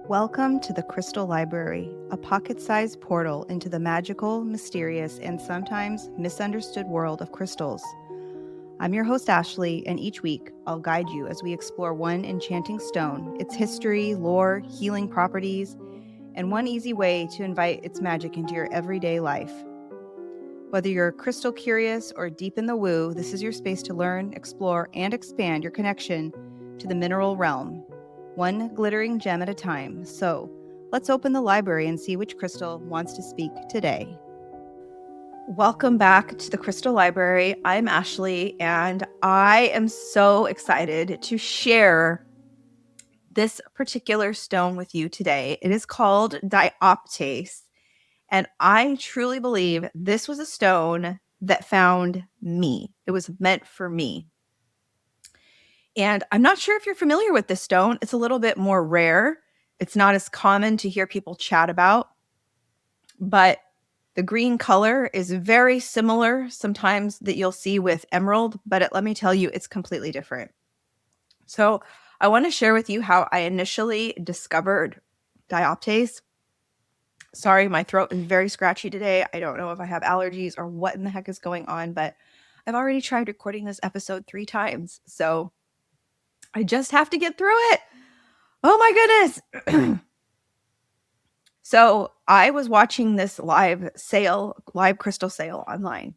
Welcome to the Crystal Library, a pocket-sized portal into the magical, mysterious, and sometimes misunderstood world of crystals. I'm your host, Ashleigh, and each week I'll guide you as we explore one enchanting stone, its history, lore, healing properties, and one easy way to invite its magic into your everyday life. Whether you're crystal curious or deep in the woo, this is your space to learn, explore, and expand your connection to the mineral realm, one glittering gem at a time. So let's open the library and see which crystal wants to speak today. Welcome back to the Crystal Library. I'm Ashleigh, and I am so excited to share this particular stone with you today. It is called Dioptase, and I truly believe this was a stone that found me. It was meant for me. And I'm not sure if you're familiar with this stone. It's a little bit more rare. It's not as common to hear people chat about, but the green color is very similar sometimes that you'll see with emerald, but let me tell you, it's completely different. So I want to share with you how I initially discovered Dioptase. Sorry, my throat is very scratchy today. I don't know if I have allergies or what in the heck is going on, but I've already tried recording this episode 3 times. So I just have to get through it. Oh my goodness. So I was watching this live crystal sale online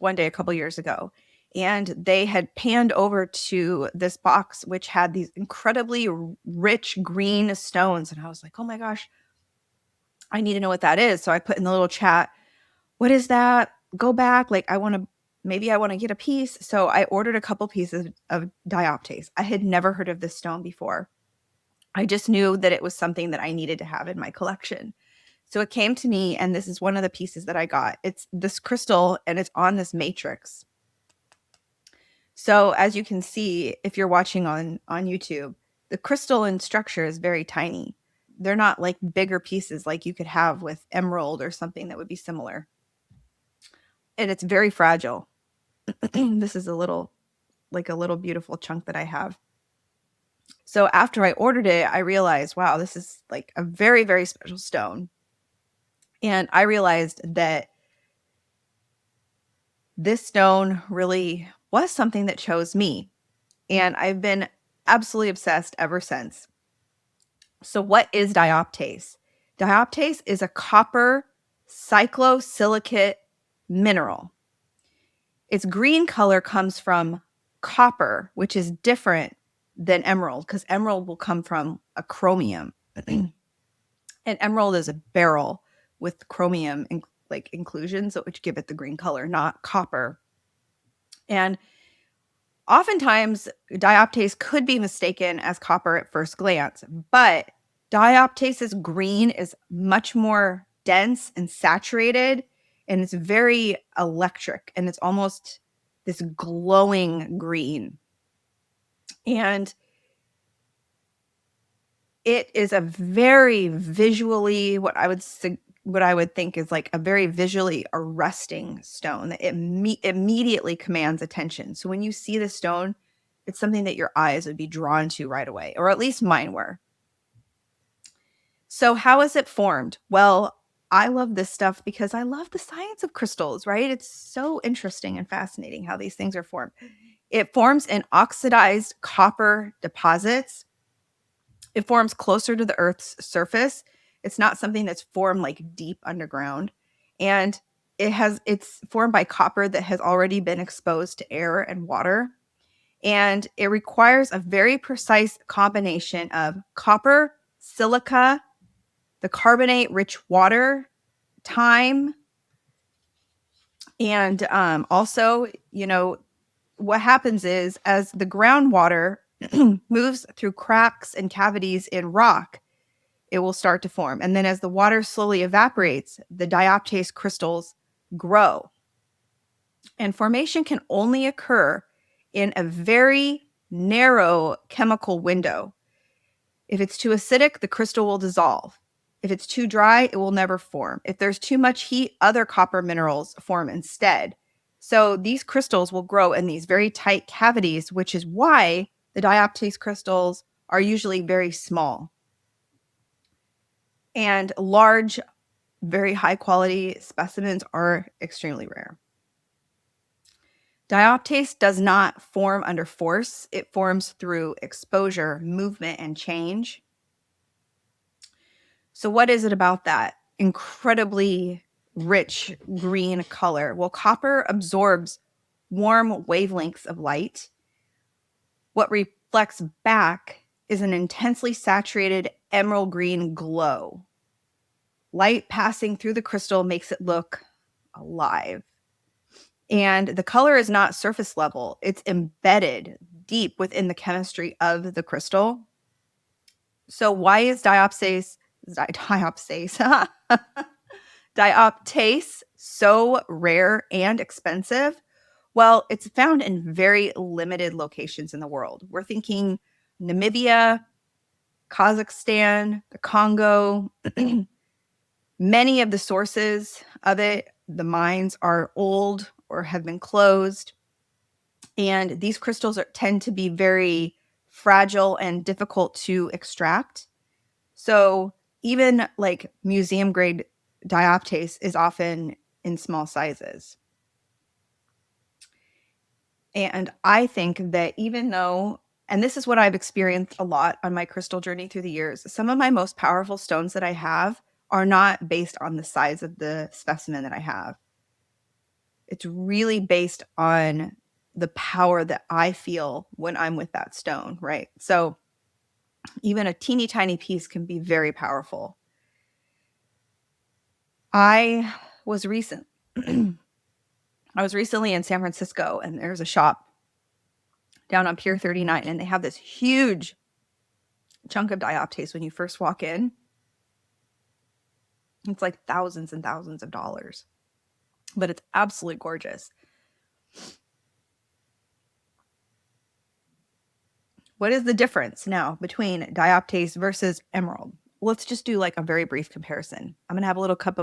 one day a couple years ago, and they had panned over to this box which had these incredibly rich green stones, and I was like, oh my gosh, I need to know what that is. So I put in the little chat, what is that? Go back. Like, maybe I want to get a piece. So I ordered a couple pieces of Dioptase. I had never heard of this stone before. I just knew that it was something that I needed to have in my collection. So it came to me, and this is one of the pieces that I got. It's this crystal, and it's on this matrix. So as you can see, if you're watching on YouTube, the crystal in structure is very tiny. They're not like bigger pieces like you could have with emerald or something that would be similar. And it's very fragile. This is a little beautiful chunk that I have. So after I ordered it, I realized, wow, this is like a very, very special stone. And I realized that this stone really was something that chose me. And I've been absolutely obsessed ever since. So what is dioptase? Dioptase is a copper cyclosilicate mineral. Its green color comes from copper, which is different than emerald, because emerald will come from a chromium. And emerald is a beryl with chromium inclusions, which give it the green color, not copper. And oftentimes, dioptase could be mistaken as copper at first glance, but dioptase's green is much more dense and saturated, and it's very electric, and it's almost this glowing green. And it is a very visually, what I would think is like a very visually arresting stone that immediately commands attention. So when you see the stone, it's something that your eyes would be drawn to right away, or at least mine were. So how is it formed? Well, I love this stuff because I love the science of crystals, right? It's so interesting and fascinating how these things are formed. It forms in oxidized copper deposits. It forms closer to the Earth's surface. It's not something that's formed like deep underground. And it's formed by copper that has already been exposed to air and water. And it requires a very precise combination of copper, silica, the carbonate-rich water, time, and also, what happens is as the groundwater moves through cracks and cavities in rock, it will start to form. And then as the water slowly evaporates, the dioptase crystals grow. And formation can only occur in a very narrow chemical window. If it's too acidic, the crystal will dissolve. If it's too dry, it will never form. If there's too much heat, other copper minerals form instead. So these crystals will grow in these very tight cavities, which is why the dioptase crystals are usually very small. And large, very high quality specimens are extremely rare. Dioptase does not form under force. It forms through exposure, movement, and change. So what is it about that incredibly rich green color? Well, copper absorbs warm wavelengths of light. What reflects back is an intensely saturated emerald green glow. Light passing through the crystal makes it look alive. And the color is not surface level. It's embedded deep within the chemistry of the crystal. So why is dioptase dioptase so rare and expensive? Well, it's found in very limited locations in the world. We're thinking Namibia, Kazakhstan, the Congo. Many of the sources of it, the mines are old or have been closed. And these crystals tend to be very fragile and difficult to extract. So even like museum grade dioptase is often in small sizes. And I think that even though, and this is what I've experienced a lot on my crystal journey through the years, some of my most powerful stones that I have are not based on the size of the specimen that I have. It's really based on the power that I feel when I'm with that stone, right? So even a teeny tiny piece can be very powerful. I was recently in San Francisco, and there's a shop down on Pier 39, and they have this huge chunk of dioptase when you first walk in. It's like thousands and thousands of dollars, but it's absolutely gorgeous. What is the difference now between dioptase versus emerald? Let's just do like a very brief comparison. I'm going to have a little cup.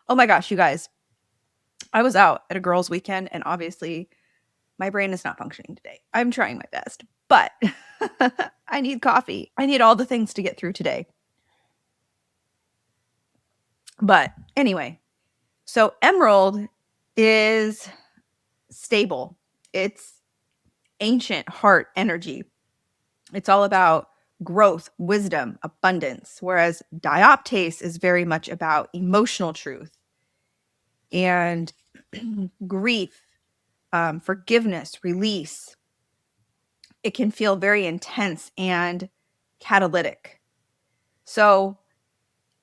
Oh my gosh, you guys. I was out at a girls' weekend, and obviously my brain is not functioning today. I'm trying my best, but I need coffee. I need all the things to get through today. But anyway, so emerald is stable. It's ancient heart energy. It's all about growth, wisdom, abundance, whereas dioptase is very much about emotional truth and grief, forgiveness, release. It can feel very intense and catalytic. So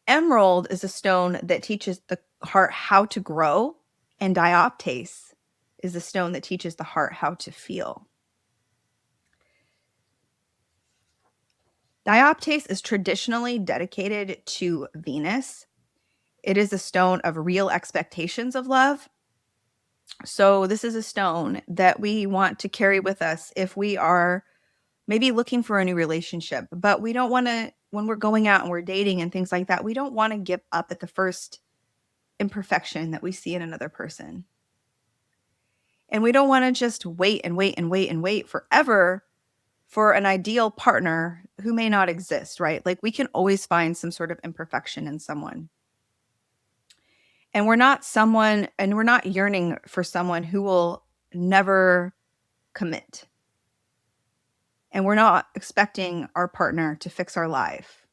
emerald is a stone that teaches the heart how to grow, and dioptase is a stone that teaches the heart how to feel. Dioptase is traditionally dedicated to Venus. It is a stone of real expectations of love. So this is a stone that we want to carry with us if we are maybe looking for a new relationship, but we don't want to, when we're going out and we're dating and things like that, we don't want to give up at the first imperfection that we see in another person. And we don't want to just wait and wait and wait and wait forever for an ideal partner who may not exist, right? Like we can always find some sort of imperfection in someone. And we're not yearning for someone who will never commit. And we're not expecting our partner to fix our life.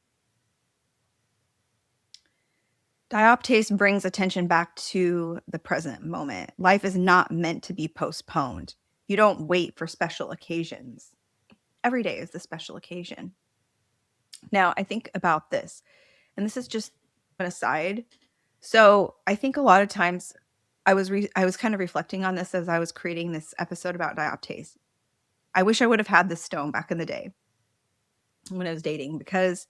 Dioptase brings attention back to the present moment. Life is not meant to be postponed. You don't wait for special occasions. Every day is the special occasion. Now, I think about this, and this is just an aside. So I think a lot of times I was kind of reflecting on this as I was creating this episode about dioptase. I wish I would have had this stone back in the day when I was dating, because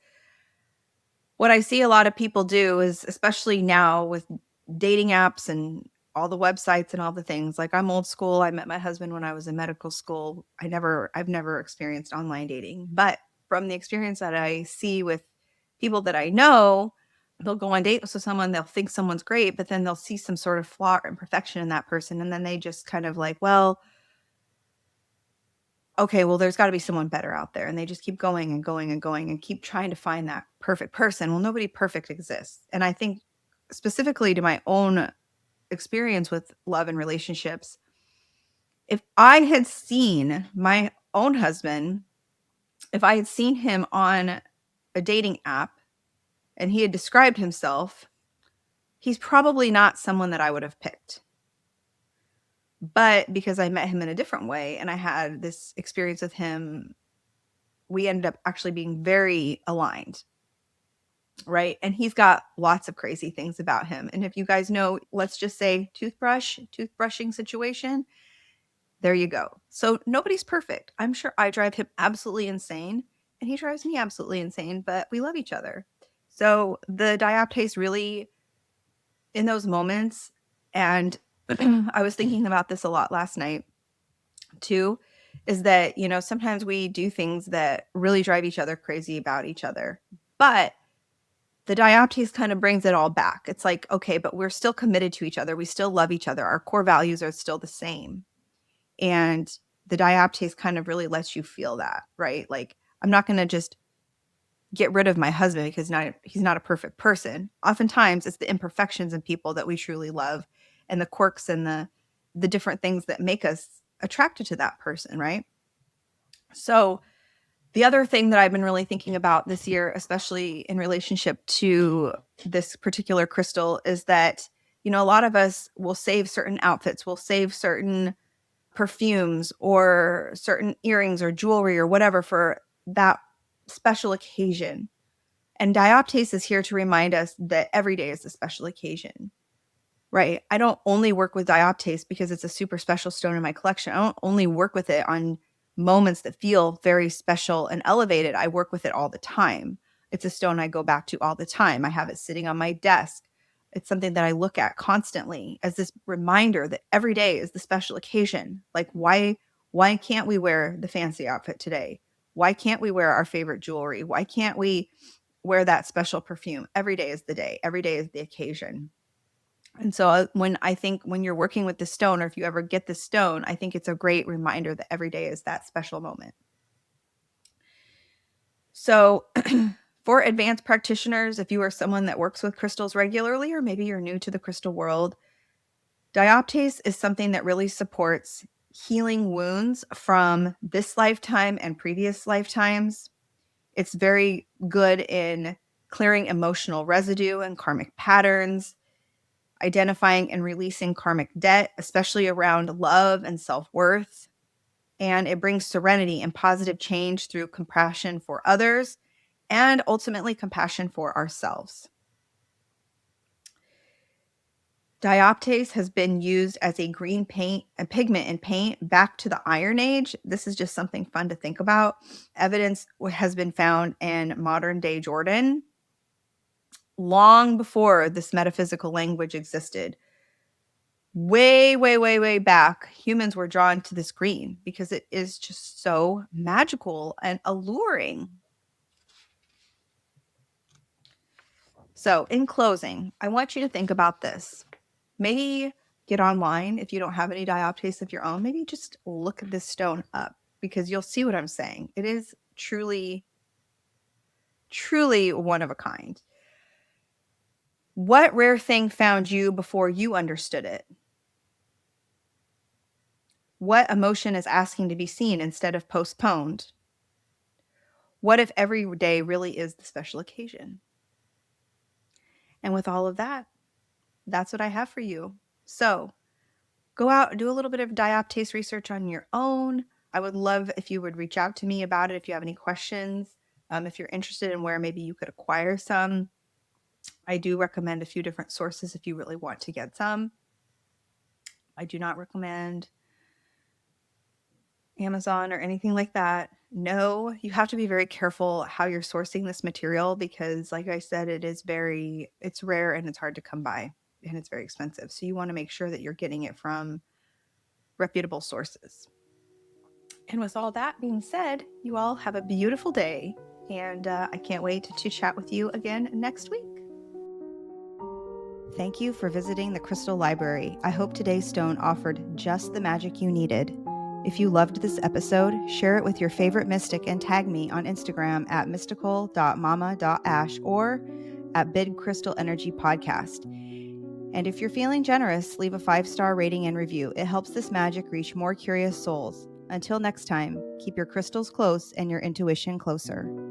what I see a lot of people do is, especially now with dating apps and all the websites and all the things, like I'm old school. I met my husband when I was in medical school. I've never experienced online dating, but from the experience that I see with people that I know, they'll go on dates with someone, they'll think someone's great, but then they'll see some sort of flaw or imperfection in that person. And then they just kind of like, well, okay, well, there's got to be someone better out there. And they just keep going and going and going and keep trying to find that perfect person. Well, nobody perfect exists. And I think specifically to my own experience with love and relationships, if I had seen my own husband, if I had seen him on a dating app and he had described himself, he's probably not someone that I would have picked. But because I met him in a different way and I had this experience with him, we ended up actually being very aligned, right? And he's got lots of crazy things about him. And if you guys know, let's just say toothbrushing situation, there you go. So nobody's perfect. I'm sure I drive him absolutely insane and he drives me absolutely insane, but we love each other. So the dioptase really, in those moments, and I was thinking about this a lot last night too, is that, you know, sometimes we do things that really drive each other crazy about each other. But the dioptase kind of brings it all back. It's like, okay, but we're still committed to each other. We still love each other. Our core values are still the same. And the dioptase kind of really lets you feel that, right? Like, I'm not going to just get rid of my husband because he's not a perfect person. Oftentimes it's the imperfections in people that we truly love and the quirks and the different things that make us attracted to that person, right? So the other thing that I've been really thinking about this year, especially in relationship to this particular crystal, is that, you know, a lot of us will save certain outfits, will save certain perfumes or certain earrings or jewelry or whatever for that special occasion. And dioptase is here to remind us that every day is a special occasion, right? I don't only work with dioptase because it's a super special stone in my collection. I don't only work with it on moments that feel very special and elevated. I work with it all the time. It's a stone I go back to all the time. I have it sitting on my desk. It's something that I look at constantly as this reminder that every day is the special occasion. Like, why can't we wear the fancy outfit today? Why can't we wear our favorite jewelry? Why can't we wear that special perfume? Every day is the day. Every day is the occasion. And so when you're working with the stone, or if you ever get the stone, I think it's a great reminder that every day is that special moment. So for advanced practitioners, if you are someone that works with crystals regularly, or maybe you're new to the crystal world, dioptase is something that really supports healing wounds from this lifetime and previous lifetimes. It's very good in clearing emotional residue and karmic patterns, identifying and releasing karmic debt, especially around love and self-worth. And it brings serenity and positive change through compassion for others and ultimately compassion for ourselves. Dioptase has been used as a green paint and pigment in paint back to the Iron Age. This is just something fun to think about. Evidence has been found in modern day Jordan long before this metaphysical language existed. Way, way, way, way back, humans were drawn to this green because it is just so magical and alluring. So, in closing, I want you to think about this. Maybe get online if you don't have any dioptase of your own. Maybe just look this stone up because you'll see what I'm saying. It is truly, truly one of a kind. What rare thing found you before you understood it? What emotion is asking to be seen instead of postponed? What if every day really is the special occasion? And with all of that, that's what I have for you. So go out and do a little bit of dioptase research on your own. I would love if you would reach out to me about it if you have any questions. If you're interested in where maybe you could acquire some, I do recommend a few different sources if you really want to get some. I do not recommend Amazon or anything like that. No, you have to be very careful how you're sourcing this material because, like I said, it's rare and it's hard to come by and it's very expensive. So you want to make sure that you're getting it from reputable sources. And with all that being said, you all have a beautiful day, and I can't wait to chat with you again next week. Thank you for visiting the Crystal Library. I hope today's stone offered just the magic you needed. If you loved this episode, share it with your favorite mystic and tag me on Instagram at mystical.mama.ash or at Bid Crystal Energy Podcast. And if you're feeling generous, leave a 5-star rating and review. It helps this magic reach more curious souls. Until next time, keep your crystals close and your intuition closer.